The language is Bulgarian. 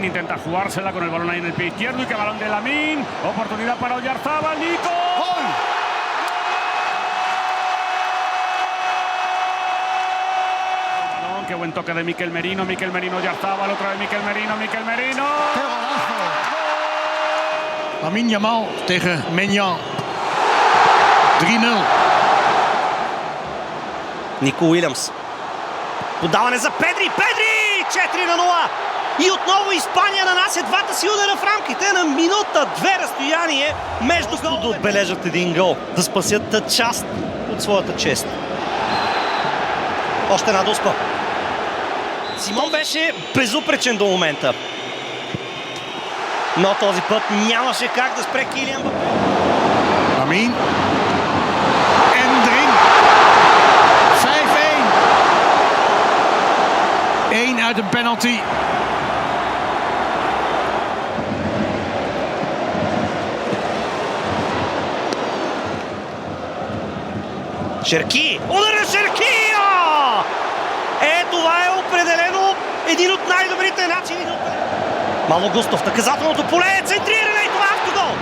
Lamine intenta jugársela con el balón ahí en el pie izquierdo y que balón de Lamine. Oportunidad para Oyarzábal. Nico. ¡Gol! Balón, qué buen toque de Mikel Merino. Mikel Merino, Oyarzábal. Otra vez Mikel Merino. Mikel Merino. ¡Qué golazo! Lamine Yamal tegen Maignan. 3-0. Нико Уилямс. Подаване за Педри. Педри! 4-0. И отново Испания нанася двата си удара в рамките на минута-две разстояние между головете. Да отбележат един гол, да спасят част от своята чест. Още една дуспа. Симон беше безупречен до момента. Но този път нямаше как да спре Килиан Мбапе. Lamine. En erin. 5-1. 1 uit een penalty. Шерки! Удар на Шерки! Това е определено един от най-добрите начини. Мало Густов, наказателното поле е центриране и това е автогол!